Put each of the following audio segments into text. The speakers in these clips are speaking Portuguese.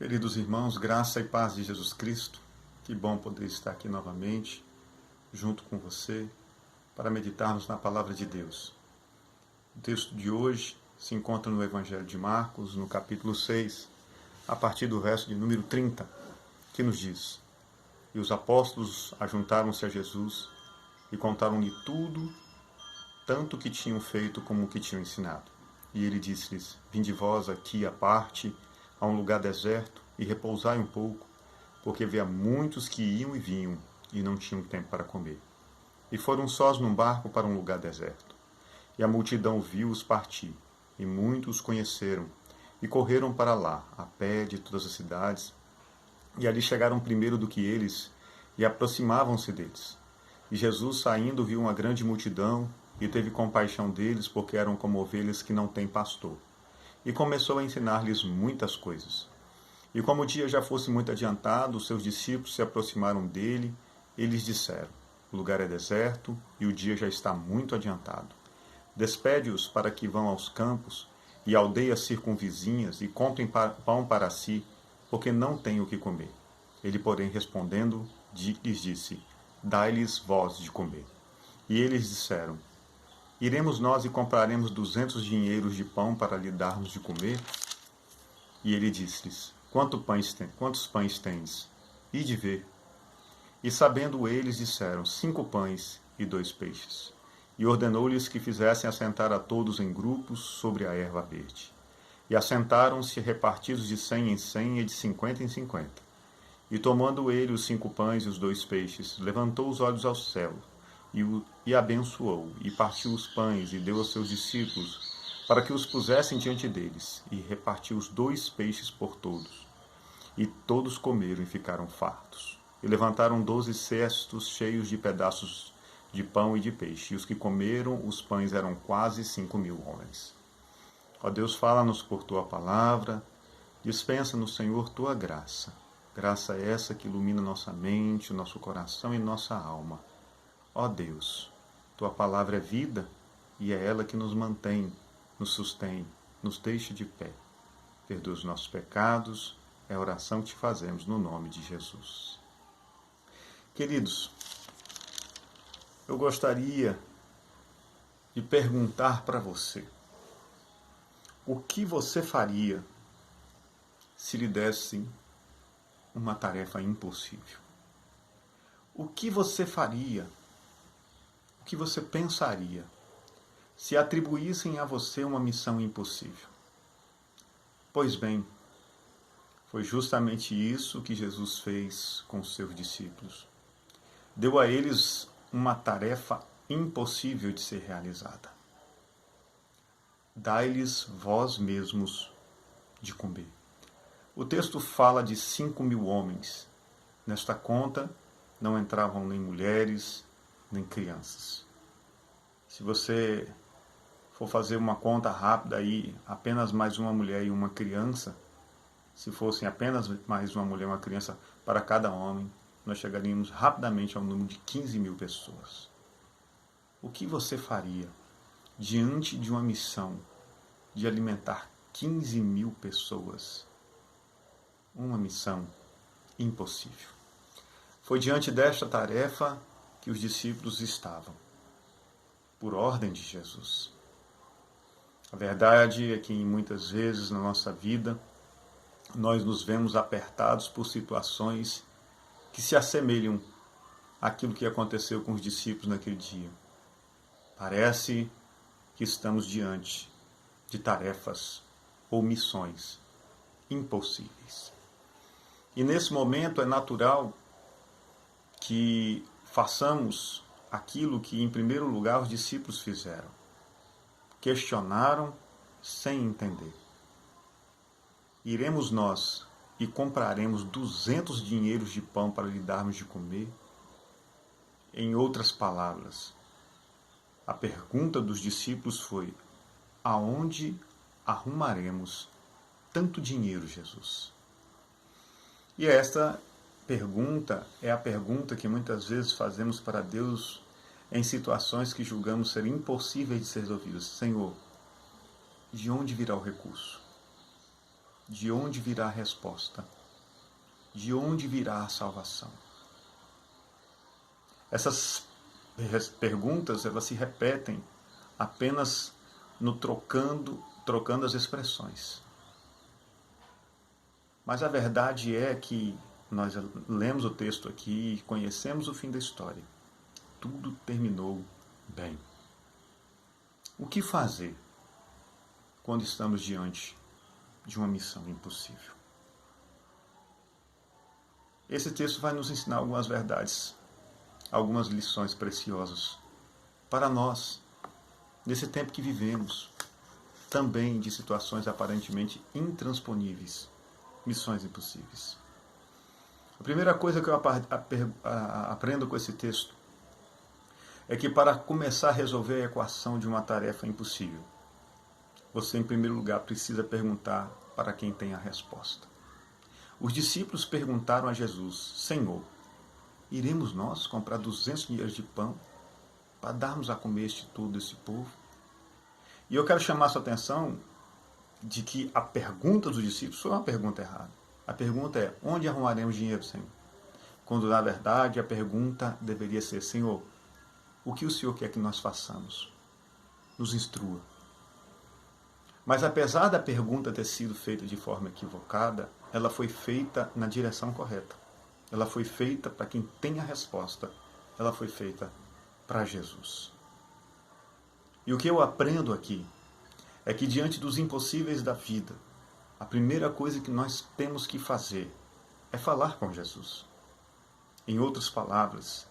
Queridos irmãos, graça e paz de Jesus Cristo, que bom poder estar aqui novamente, junto com você, para meditarmos na Palavra de Deus. O texto de hoje se encontra no Evangelho de Marcos, no capítulo 6, a partir do verso de número 30, que nos diz: E os apóstolos ajuntaram-se a Jesus e contaram-lhe tudo, tanto o que tinham feito como o que tinham ensinado. E ele disse-lhes: Vinde vós aqui à parte, a um lugar deserto, e repousai um pouco, porque havia muitos que iam e vinham, e não tinham tempo para comer. E foram sós num barco para um lugar deserto. E a multidão viu-os partir, e muitos os conheceram, e correram para lá, a pé de todas as cidades, e ali chegaram primeiro do que eles, e aproximavam-se deles. E Jesus, saindo, viu uma grande multidão, e teve compaixão deles, porque eram como ovelhas que não têm pastor. E começou a ensinar-lhes muitas coisas. E como o dia já fosse muito adiantado, os seus discípulos se aproximaram dele e lhes disseram: O lugar é deserto e o dia já está muito adiantado. Despede-os para que vão aos campos e aldeias circunvizinhas e comprem pão para si, porque não têm o que comer. Ele, porém, respondendo, lhes disse: Dai-lhes vós de comer. E eles disseram: Iremos nós e compraremos 200 dinheiros de pão para lhe darmos de comer? E ele disse-lhes: Quantos pães tendes? Ide ver. E sabendo eles, disseram: 5 pães e 2 peixes. E ordenou-lhes que fizessem assentar a todos em grupos sobre a erva verde. E assentaram-se repartidos de 100 em 100 e de 50 em 50. E tomando ele os 5 pães e os 2 peixes, levantou os olhos ao céu, e abençoou, e partiu os pães, e deu aos seus discípulos, para que os pusessem diante deles, e repartiu os 2 peixes por todos. E todos comeram e ficaram fartos. E levantaram 12 cestos cheios de pedaços de pão e de peixe. E os que comeram os pães eram quase 5.000 homens. Ó Deus, fala-nos por tua palavra, dispensa-nos, Senhor, tua graça. Graça essa que ilumina nossa mente, o nosso coração e nossa alma. Ó Deus, tua palavra é vida e é ela que nos mantém, nos sustém, nos deixa de pé. Perdoa os nossos pecados, é a oração que te fazemos no nome de Jesus. Queridos, eu gostaria de perguntar para você: o que você faria se lhe dessem uma tarefa impossível? O que você faria, o que você pensaria se atribuíssem a você uma missão impossível? Pois bem, foi justamente isso que Jesus fez com os seus discípulos. Deu a eles uma tarefa impossível de ser realizada. Dai-lhes vós mesmos de comer. O texto fala de 5.000 homens. Nesta conta não entravam nem mulheres, nem crianças. Se você for fazer uma conta rápida aí, apenas mais uma mulher e uma criança, se fossem apenas mais uma mulher e uma criança para cada homem, nós chegaríamos rapidamente ao número de 15.000 pessoas. O que você faria diante de uma missão de alimentar 15.000 pessoas? Uma missão impossível. Foi diante desta tarefa que os discípulos estavam, por ordem de Jesus. A verdade é que muitas vezes na nossa vida nós nos vemos apertados por situações que se assemelham àquilo que aconteceu com os discípulos naquele dia. Parece que estamos diante de tarefas ou missões impossíveis. E nesse momento é natural que façamos aquilo que, em primeiro lugar, os discípulos fizeram. Questionaram sem entender. Iremos nós e compraremos 200 dinheiros de pão para lhe darmos de comer? Em outras palavras, a pergunta dos discípulos foi: aonde arrumaremos tanto dinheiro, Jesus? E esta pergunta é a pergunta que muitas vezes fazemos para Deus em situações que julgamos ser impossíveis de ser resolvidas. Senhor, de onde virá o recurso? de onde virá a resposta? De onde virá a salvação? Essas perguntas, elas se repetem apenas no trocando as expressões. Mas a verdade é que nós lemos o texto aqui e conhecemos o fim da história. Tudo terminou bem. O que fazer quando estamos diante de uma missão impossível? Esse texto vai nos ensinar algumas verdades, algumas lições preciosas para nós, nesse tempo que vivemos, também de situações aparentemente intransponíveis, missões impossíveis. A primeira coisa que eu aprendo com esse texto é que para começar a resolver a equação de uma tarefa impossível, você, em primeiro lugar, precisa perguntar para quem tem a resposta. Os discípulos perguntaram a Jesus: Senhor, iremos nós comprar 200 dinheiros de pão para darmos a comer todo esse povo? E eu quero chamar a sua atenção de que a pergunta dos discípulos foi uma pergunta errada. A pergunta é: onde arrumaremos dinheiro, Senhor? Quando, na verdade, a pergunta deveria ser: Senhor, o que o Senhor quer que nós façamos? Nos instrua. Mas apesar da pergunta ter sido feita de forma equivocada, ela foi feita na direção correta. Ela foi feita para quem tem a resposta. Ela foi feita para Jesus. E o que eu aprendo aqui é que diante dos impossíveis da vida, a primeira coisa que nós temos que fazer é falar com Jesus. Em outras palavras,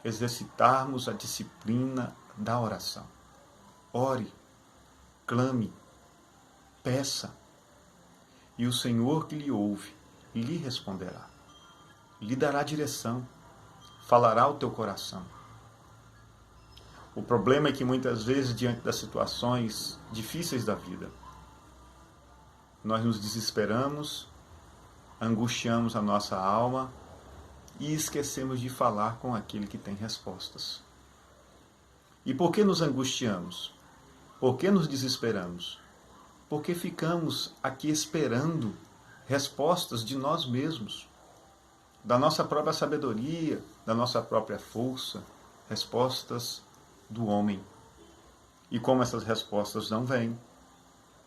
exercitarmos a disciplina da oração. Ore, clame, peça, e o Senhor que lhe ouve, lhe responderá. Lhe dará direção, falará ao teu coração. O problema é que muitas vezes, diante das situações difíceis da vida, nós nos desesperamos, angustiamos a nossa alma e esquecemos de falar com aquele que tem respostas. E por que nos angustiamos? Por que nos desesperamos? Porque ficamos aqui esperando respostas de nós mesmos, da nossa própria sabedoria, da nossa própria força, respostas do homem. E como essas respostas não vêm,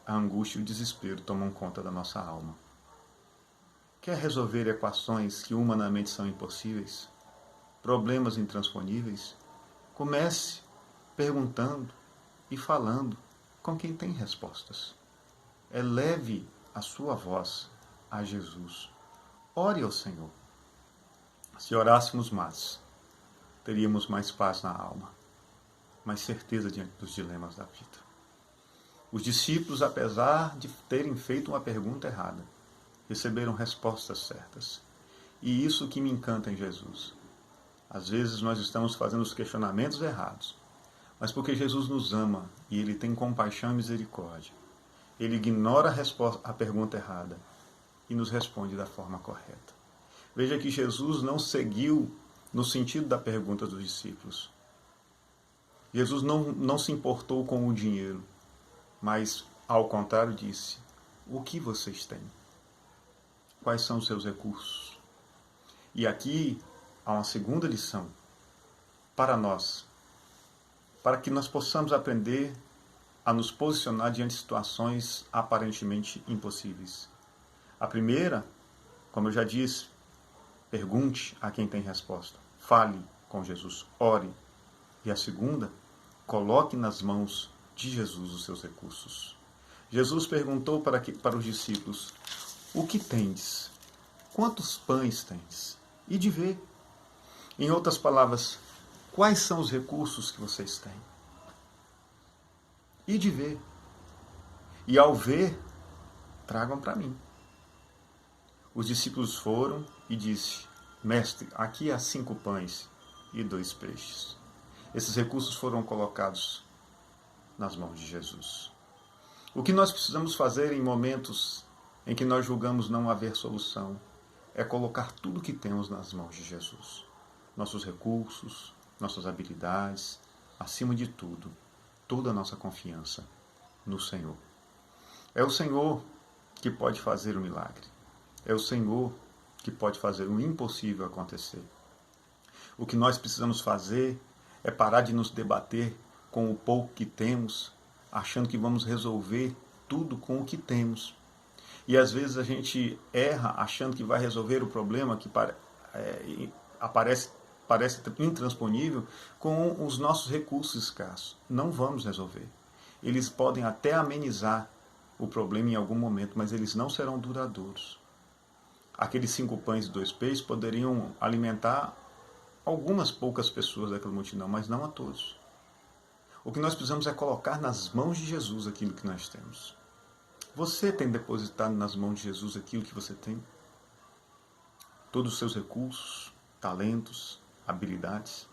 a angústia e o desespero tomam conta da nossa alma. Quer resolver equações que humanamente são impossíveis? Problemas intransponíveis? Comece perguntando e falando com quem tem respostas. Eleve a sua voz a Jesus. Ore ao Senhor. Se orássemos mais, teríamos mais paz na alma, mais certeza diante dos dilemas da vida. Os discípulos, apesar de terem feito uma pergunta errada, receberam respostas certas. E isso que me encanta em Jesus. Às vezes nós estamos fazendo os questionamentos errados, mas porque Jesus nos ama e Ele tem compaixão e misericórdia, Ele ignora a pergunta errada e nos responde da forma correta. Veja que Jesus não seguiu no sentido da pergunta dos discípulos. Jesus não se importou com o dinheiro, mas, ao contrário, disse: o que vocês têm? Quais são os seus recursos? E aqui há uma segunda lição para nós, para que nós possamos aprender a nos posicionar diante de situações aparentemente impossíveis. A primeira, como eu já disse, pergunte a quem tem resposta. Fale com Jesus, ore. E a segunda, coloque nas mãos de Jesus os seus recursos. Jesus perguntou para os discípulos: o que tendes? Quantos pães tendes? E de ver. Em outras palavras, quais são os recursos que vocês têm? E de ver. E ao ver, tragam para mim. Os discípulos foram e disse: Mestre, aqui há 5 pães e 2 peixes. Esses recursos foram colocados nas mãos de Jesus. O que nós precisamos fazer em momentos em que nós julgamos não haver solução é colocar tudo o que temos nas mãos de Jesus. Nossos recursos, nossas habilidades, acima de tudo, toda a nossa confiança no Senhor. É o Senhor que pode fazer o milagre. É o Senhor que pode fazer o impossível acontecer. O que nós precisamos fazer é parar de nos debater com o pouco que temos, achando que vamos resolver tudo com o que temos. E às vezes a gente erra achando que vai resolver o problema que parece intransponível com os nossos recursos escassos. Não vamos resolver. Eles podem até amenizar o problema em algum momento, mas eles não serão duradouros. Aqueles 5 pães e 2 peixes poderiam alimentar algumas poucas pessoas daquela multidão, mas não a todos. O que nós precisamos é colocar nas mãos de Jesus aquilo que nós temos. Você tem depositado nas mãos de Jesus aquilo que você tem? Todos os seus recursos, talentos, habilidades.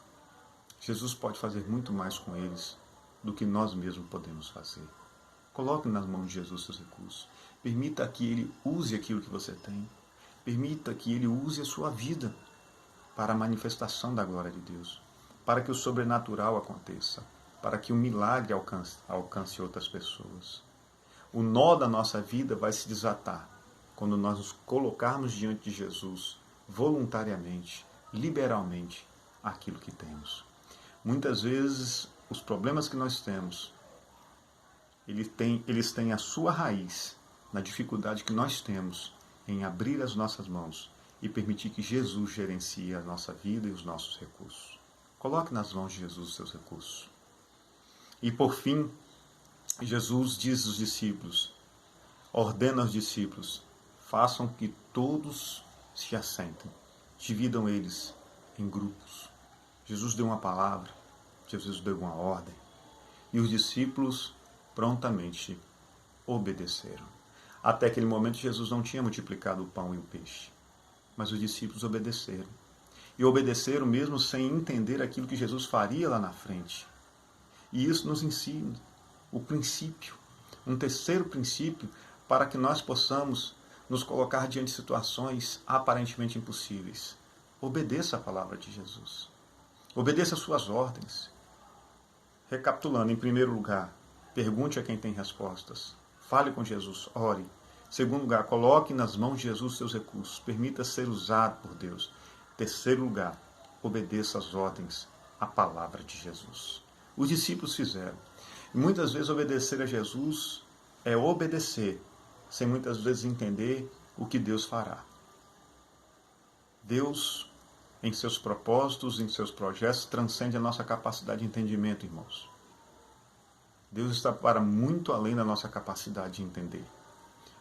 Jesus pode fazer muito mais com eles do que nós mesmos podemos fazer. Coloque nas mãos de Jesus seus recursos. Permita que Ele use aquilo que você tem. Permita que Ele use a sua vida para a manifestação da glória de Deus, para que o sobrenatural aconteça, para que o milagre alcance outras pessoas. O nó da nossa vida vai se desatar quando nós nos colocarmos diante de Jesus, voluntariamente, liberalmente, aquilo que temos. Muitas vezes, os problemas que nós temos, eles têm a sua raiz na dificuldade que nós temos em abrir as nossas mãos e permitir que Jesus gerencie a nossa vida e os nossos recursos. Coloque nas mãos de Jesus os seus recursos. E por fim, Jesus diz aos discípulos, ordena aos discípulos, façam que todos se assentem, dividam eles em grupos. Jesus deu uma palavra, Jesus deu uma ordem, e os discípulos prontamente obedeceram. Até aquele momento Jesus não tinha multiplicado o pão e o peixe, mas os discípulos obedeceram. E obedeceram mesmo sem entender aquilo que Jesus faria lá na frente. E isso nos ensina o princípio, um terceiro princípio para que nós possamos nos colocar diante de situações aparentemente impossíveis. Obedeça a palavra de Jesus. Obedeça as suas ordens. Recapitulando, em primeiro lugar, pergunte a quem tem respostas. Fale com Jesus, ore. Em segundo lugar, coloque nas mãos de Jesus seus recursos. Permita ser usado por Deus. Em terceiro lugar, obedeça as ordens, a palavra de Jesus. Os discípulos fizeram. E muitas vezes obedecer a Jesus é obedecer, sem muitas vezes entender o que Deus fará. Deus, em seus propósitos, em seus projetos, transcende a nossa capacidade de entendimento, irmãos. Deus está para muito além da nossa capacidade de entender.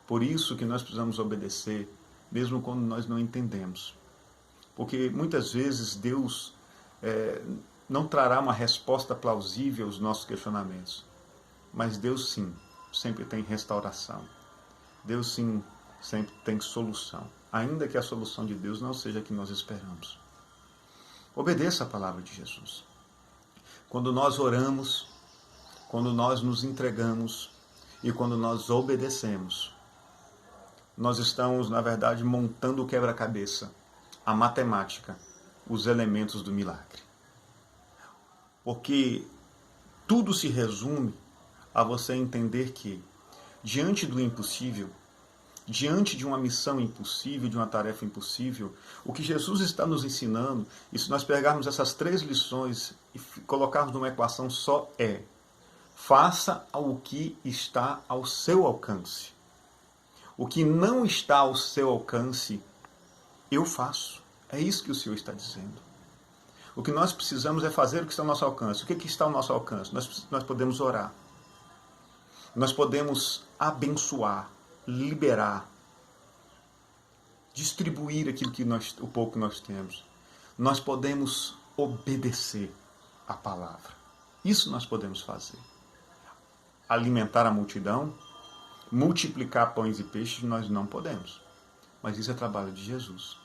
Por isso que nós precisamos obedecer, mesmo quando nós não entendemos. Porque muitas vezes Deus não trará uma resposta plausível aos nossos questionamentos. Mas Deus sim, sempre tem restauração. Deus sim, sempre tem solução. Ainda que a solução de Deus não seja a que nós esperamos. Obedeça a palavra de Jesus. Quando nós oramos, quando nós nos entregamos e quando nós obedecemos, nós estamos, na verdade, montando o quebra-cabeça, a matemática, os elementos do milagre. Porque tudo se resume a você entender que, diante do impossível, diante de uma missão impossível, de uma tarefa impossível, o que Jesus está nos ensinando, e se nós pegarmos essas 3 lições e colocarmos numa equação só, faça o que está ao seu alcance. O que não está ao seu alcance, eu faço. É isso que o Senhor está dizendo. O que nós precisamos é fazer o que está ao nosso alcance. O que está ao nosso alcance? Nós podemos orar. Nós podemos abençoar, liberar, distribuir aquilo o pouco que nós temos. Nós podemos obedecer a palavra. Isso nós podemos fazer. Alimentar a multidão, multiplicar pães e peixes, nós não podemos. Mas isso é trabalho de Jesus.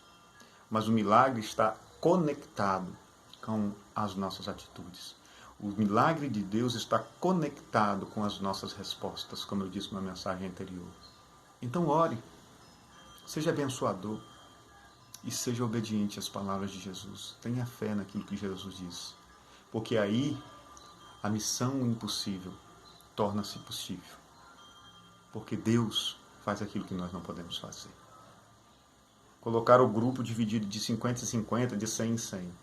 Mas o milagre está conectado com as nossas atitudes. O milagre de Deus está conectado com as nossas respostas, como eu disse na mensagem anterior. Então ore, seja abençoador e seja obediente às palavras de Jesus. Tenha fé naquilo que Jesus diz. Porque aí a missão impossível torna-se possível. Porque Deus faz aquilo que nós não podemos fazer. Colocar o grupo dividido de 50 em 50, de 100 em 100.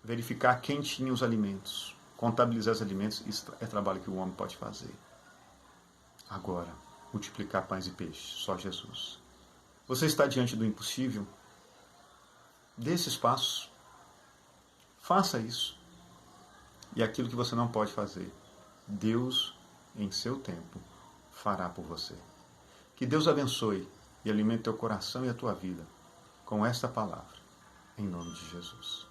Verificar quem tinha os alimentos. Contabilizar os alimentos, isso é trabalho que o homem pode fazer. Agora, multiplicar pães e peixes, só Jesus. Você está diante do impossível? Dê esses passos. Faça isso. E aquilo que você não pode fazer, Deus, em seu tempo, fará por você. Que Deus abençoe e alimente teu coração e a tua vida com esta palavra, em nome de Jesus.